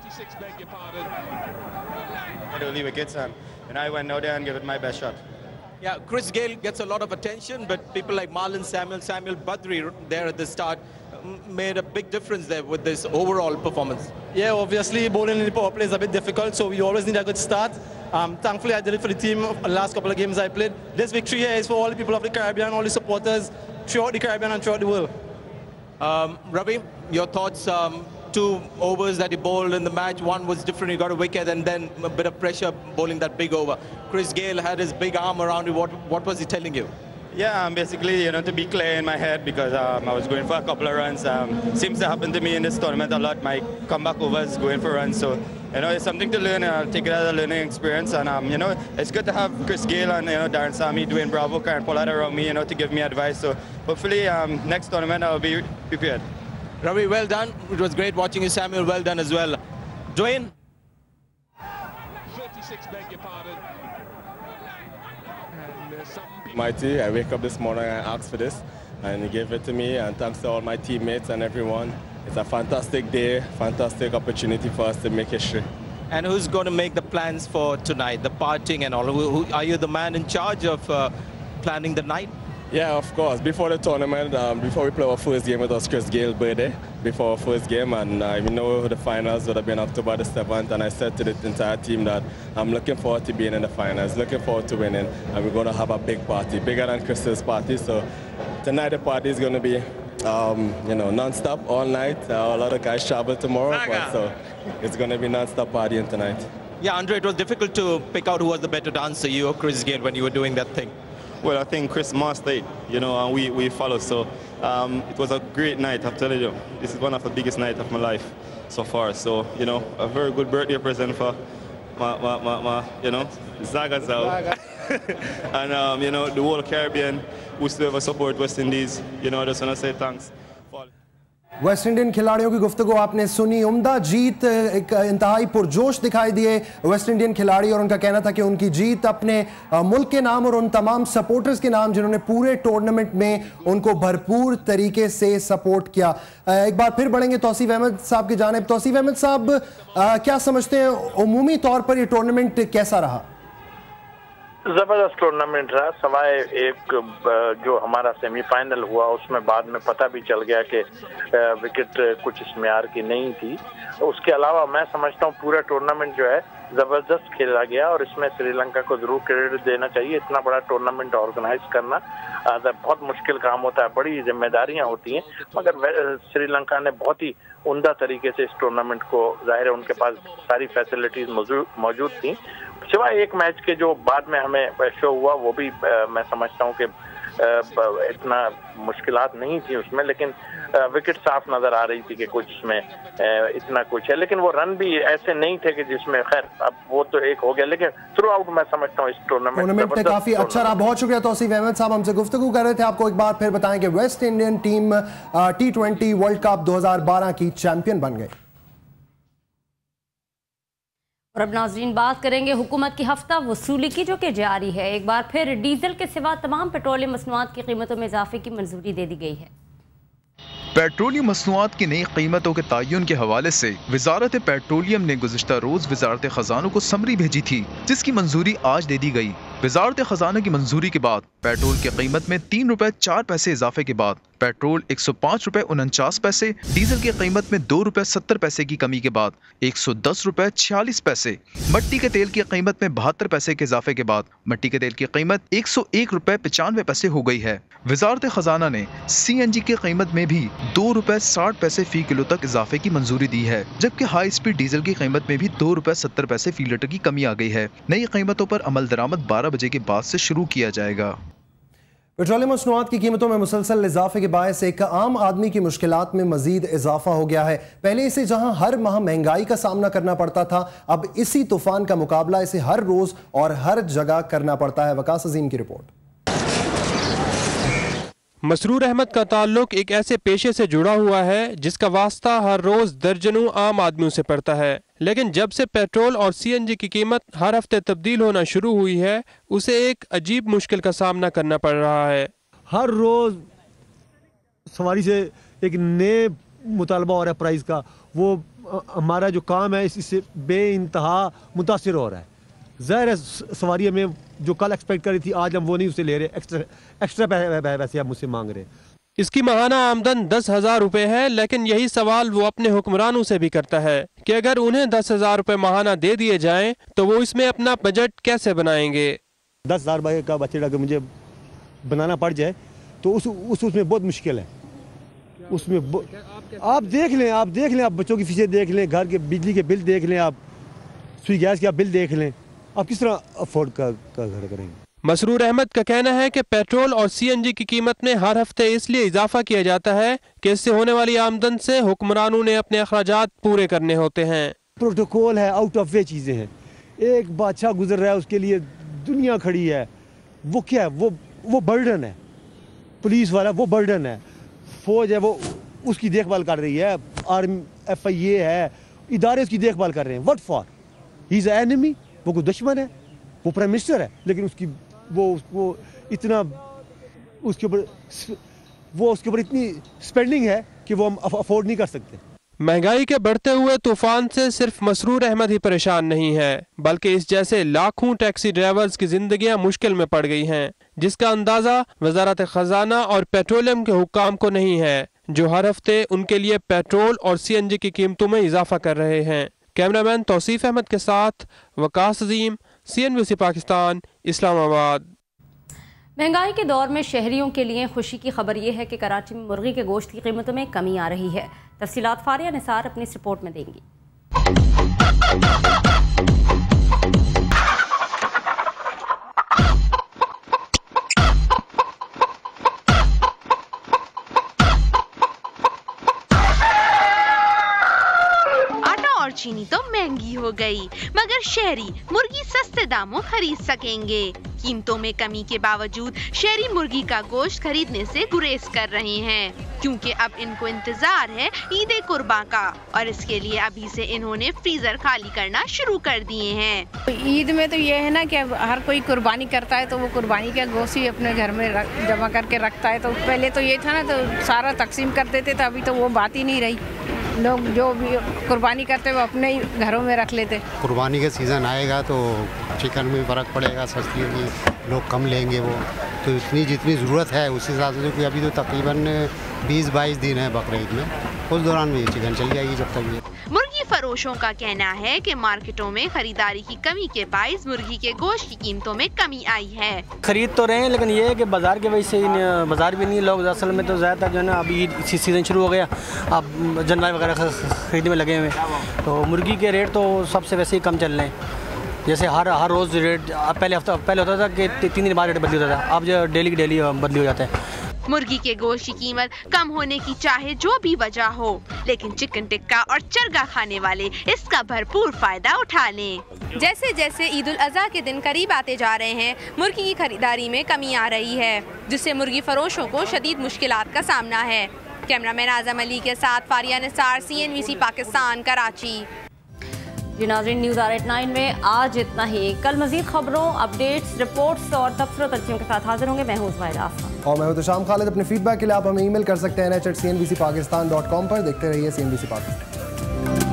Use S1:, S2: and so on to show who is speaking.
S1: 56, beg your pardon.
S2: Early wickets, and I went out there and gave it my best shot.
S3: Yeah, Chris Gayle gets a lot of attention, but people like Marlon Samuel Badri there at the start made a big difference there with this overall performance.
S4: Yeah, obviously bowling in the power play is a bit difficult, so we always need a good start. Thankfully, I did it for the team the last couple of games I played. This victory here is for all the people of the Caribbean, all the supporters throughout the Caribbean and throughout the world.
S3: Ravi, your thoughts? 2 overs that he bowled in the match, one was different, he got a wicket, and then a bit of pressure bowling that big over. Chris Gayle had his big arm around you. What was he telling you?
S2: Yeah, basically, to be clear in my head, because I was going for a couple of runs. Seems to happen to me in this tournament a lot. My comeback overs going for runs, so it's something to learn. I'll take it as a learning experience, and it's good to have Chris Gayle and Darren Sammy, Dwayne Bravo, Karen Pollard around me, to give me advice. So hopefully, next tournament I'll be prepared.
S3: Ravi, well done. It was great watching you, Samuel. Well done as well. Dwayne?
S1: 56, beg your pardon. And,
S5: Mighty, I wake up this morning and asked for this, and he gave it to me, and thanks to all my teammates and everyone. It's a fantastic day, fantastic opportunity for us to make history.
S3: And who's going to make the plans for tonight, the partying and all? Are you the man in charge of planning the night?
S5: Yeah, of course. Before the tournament, before we play our first game, it was Chris Gayle's birthday before our first game, and we know the finals would have been October the 7th, and I said to the entire team that I'm looking forward to being in the finals, looking forward to winning, and we're going to have a big party, bigger than Chris's party. So tonight the party is going to be, non-stop all night. A lot of guys travel tomorrow, so it's going to be non-stop partying tonight.
S3: Yeah, Andre, it was difficult to pick out who was the better dancer, you or Chris Gayle, when you were doing that thing.
S2: Well, I think Chris mastered it, and we followed. So it was a great night, I'm telling you. This is one of the biggest nights of my life so far. So, a very good birthday present for my Zagazao. And, the whole Caribbean, whosoever support West Indies, I just want to say thanks.
S6: West Indian खिलाड़ियों की गुफ्तगू आपने सुनी। उम्दा जीत, एक इंतहाई पुरजोश दिखाई दिए वेस्ट इंडियन खिलाड़ी, और उनका कहना था कि उनकी जीत अपने मुल्क के नाम और उन तमाम सपोर्टर्स के नाम जिन्होंने पूरे टूर्नामेंट में उनको भरपूर तरीके से सपोर्ट किया। एक बार फिर बढ़ेंगे तौसीफ अहमद साहब की जानिब। तौसीफ अहमद साहब, क्या समझते हैं उमूमी तौर पर ये टूर्नामेंट कैसा रहा?
S7: जबरदस्त टूर्नामेंट रहा, सवाए एक जो हमारा सेमीफाइनल हुआ उसमें बाद में पता भी चल गया कि विकेट कुछ इस म्यार की नहीं थी। उसके अलावा मैं समझता हूँ पूरा टूर्नामेंट जो है जबरदस्त खेला गया, और इसमें श्रीलंका को जरूर क्रेडिट देना चाहिए। इतना बड़ा टूर्नामेंट ऑर्गेनाइज करना बहुत मुश्किल काम होता है, बड़ी जिम्मेदारियां होती हैं, मगर श्रीलंका ने बहुत ही उम्दा तरीके से इस टूर्नामेंट को, जाहिर है उनके पास सारी फैसिलिटीज मौजूद थी। सिवाय एक मैच के जो बाद में हमें शो हुआ, वो भी मैं समझता हूँ कि इतना मुश्किलात नहीं थी उसमें, लेकिन विकेट साफ नजर आ रही थी कि कुछ इसमें इतना कुछ है, लेकिन वो रन भी ऐसे नहीं थे कि जिसमें, खैर अब वो तो एक हो गया, लेकिन थ्रू आउट मैं समझता हूँ इस टूर्नामेंट में
S6: काफी अच्छा रहा। बहुत शुक्रिया तौसीफ अहमद साहब, हमसे गुफ्तगू कर रहे थे। आपको एक बार फिर बताएं कि West Indian team T20 world cup 2012 की चैंपियन बन गई।
S8: और अब नाजरीन बात करेंगे हुकूमत की हफ्ता वसूली की, जो कि जारी है। एक बार फिर डीजल के सिवा तमाम पेट्रोलियम मसनूआत की कीमतों में इजाफे की मंजूरी दे दी गई है।
S9: पेट्रोलियम मसनूआत की नई कीमतों के तयन के हवाले से वजारत पेट्रोलियम ने गुज़िश्ता रोज वजारत खजाना को समरी भेजी थी, जिसकी मंजूरी आज दे दी गई। वजारत खजाना की मंजूरी के बाद पेट्रोल की कीमत में 3 रुपए 4 पैसे इजाफे के बाद पेट्रोल 105 रुपए 49 पैसे, डीजल की कीमत में 2 रुपए 70 पैसे की कमी के बाद 110 रुपए 46 पैसे, मट्टी के तेल की कीमत में 72 पैसे के इजाफे के बाद मट्टी के तेल की कीमत 101 रुपए 95 पैसे हो गई है। वजारत खजाना ने CNG की कीमत में भी 2 रुपए 60 पैसे फी किलो तक इजाफे की मंजूरी दी है, जबकि हाई स्पीड डीजल की कीमत में भी 2 रुपए 70 पैसे फी लीटर की कमी आ गई है। नई कीमतों पर अमल दरामद 12 बजे के बाद से शुरू किया जाएगा।
S6: पेट्रोलियम मसनूआत की कीमतों में मुसलसल इजाफे के बायस एक आम आदमी की मुश्किलात में मजीद इजाफा हो गया है। पहले इसे जहां हर माह महंगाई का सामना करना पड़ता था, अब इसी तूफान का मुकाबला इसे हर रोज और हर जगह करना पड़ता है। वकास अजीम की रिपोर्ट।
S10: मसरूर अहमद का ताल्लुक एक ऐसे पेशे से जुड़ा हुआ है जिसका वास्ता हर रोज दर्जनों आम आदमियों से पड़ता है, लेकिन जब से पेट्रोल और CNG की कीमत हर हफ्ते तब्दील होना शुरू हुई है, उसे एक अजीब मुश्किल का सामना करना पड़ रहा है।
S11: हर रोज सवारी से एक नए मुतालबा हो रहा है प्राइस का, वो हमारा जो काम है इससे बेइंतहा मुतासिर हो रहा है। ज़ाहिर है सवारी में जो कल एक्सपेक्ट करी थी आज हम वो नहीं उसे ले रहे, एक्स्ट्रा पैसे आप मुझसे मांग रहे हैं।
S10: इसकी माहाना आमदन 10,000 रुपए है, लेकिन यही सवाल वो अपने हुक्मरानों से भी करता है कि अगर उन्हें 10,000 रुपए माहाना दे दिए जाएं तो वो इसमें अपना बजट कैसे बनाएंगे।
S11: 10,000 का बजट अगर मुझे बनाना पड़ जाए तो उसमें बहुत मुश्किल है। उसमें आप देख लें, आप बच्चों की फीसें देख लें, घर के बिजली के बिल देख लें, आप सुई गैस के आप बिल देख लें, आप किस तरह अफोर्ड करेंगे।
S10: मसरूर अहमद का कहना है कि पेट्रोल और सीएनजी की कीमत में हर हफ्ते इसलिए इजाफा किया जाता है कि इससे होने वाली आमदन से हुक्मरानों ने अपने अखराजात पूरे करने होते हैं।
S11: प्रोटोकॉल है, आउट ऑफ वे चीज़ें हैं। एक बादशाह गुजर रहा है, उसके लिए दुनिया खड़ी है, वो क्या है, वो बर्डन है। पुलिस वाला वो बर्डन है, फौज है वो उसकी देखभाल कर रही है, आर्मी FIA है, इदारे उसकी देखभाल कर रहे हैं। What for? He is enemy, वो कोई दुश्मन है, वो प्राइम मिनिस्टर है, लेकिन वो इतना उसके ऊपर इतनी स्पेंडिंग है कि वो हम अफोर्ड नहीं कर सकते।
S10: महंगाई के बढ़ते हुए तूफान से सिर्फ मसरूर अहमद ही परेशान नहीं है, बल्कि इस जैसे लाखों टैक्सी ड्राइवर्स की जिंदगियां मुश्किल में पड़ गई हैं, जिसका अंदाजा वजारत खजाना और पेट्रोलियम के हुक्काम को नहीं है, जो हर हफ्ते उनके लिए पेट्रोल और CNG की कीमतों में इजाफा कर रहे हैं। कैमरामैन तौसीफ अहमद के साथ वकास अजीम, CNBC पाकिस्तान, इस्लामाबाद।
S8: महंगाई के दौर में शहरियों के लिए खुशी की खबर यह है कि कराची में मुर्गी के गोश्त की कीमतों में कमी आ रही है। तफसीलात फारिया निसार अपनी इस रिपोर्ट में देंगी।
S12: चीनी तो महंगी हो गई, मगर शहरी मुर्गी सस्ते दामों खरीद सकेंगे। कीमतों में कमी के बावजूद शहरी मुर्गी का गोश्त खरीदने से गुरेज कर रहे हैं, क्योंकि अब इनको इंतजार है ईद कुर्बान का, और इसके लिए अभी से इन्होंने फ्रीजर खाली करना शुरू कर दिए हैं।
S13: ईद में तो ये है ना कि हर कोई कुर्बानी करता है, तो वो कुर्बानी का गोश्त ही अपने घर में जमा करके रखता है। तो पहले तो ये था ना, तो सारा तकसीम कर देते थे, अभी तो वो बात ही नहीं रही। लोग जो भी कुर्बानी करते वो अपने ही घरों में रख लेते।
S14: कुर्बानी का सीज़न आएगा तो चिकन में फ़र्क पड़ेगा, सस्ती होगी, लोग कम लेंगे वो, तो इतनी जितनी ज़रूरत है उस हिसाब से, क्योंकि अभी तो तकरीबन 20-22 दिन है बकरीद में, उस दौरान में ये चिकन चल जाएगी जब तक ये।
S12: मुर्गी फरोशों का कहना है कि मार्केटों में खरीदारी की कमी के बाइस मुर्गी के गोश्त की कीमतों में कमी आई है।
S15: खरीद तो रहे हैं, लेकिन ये है कि बाजार के वजह से बाजार भी नहीं, लोग असल में तो ज़्यादा जो है ना अभी सीज़न शुरू हो गया, अब जनरल वगैरह खरीदने में लगे हुए, तो मुर्गी के रेट तो सबसे वैसे ही कम चल रहे हैं। जैसे हर रोज़ रेट पहले होता था कि 3 दिन बाद रेट बदली होता था, अब जो डेली की डेली बदली हो जाता है।
S12: मुर्गी के गोश्त की कीमत कम होने की चाहे जो भी वजह हो, लेकिन चिकन टिक्का और चरगा खाने वाले इसका भरपूर फायदा उठा लें। जैसे जैसे ईद उल अज़हा के दिन करीब आते जा रहे हैं, मुर्गी की खरीदारी में कमी आ रही है, जिससे मुर्गी फरोशों को शदीद मुश्किलात का सामना है। कैमरामैन आजम अली के साथ फारिया निसार, CNBC पाकिस्तान, कराची।
S8: जी नाज़रीन, न्यूज़ R@9 में आज इतना ही। कल मज़ीद खबरों, अपडेट्स, रिपोर्ट्स और तबसरों तर्जीहों के साथ हाजिर होंगे। मैं हूँ उस्माइल आसफ़ा
S6: और मैं हूँ तशाम खालिद। अपने फीडबैक के लिए आप हमें ईमेल कर सकते हैं NH@CNBCPakistan.com पर। देखते रहिए CNBC पाकिस्तान।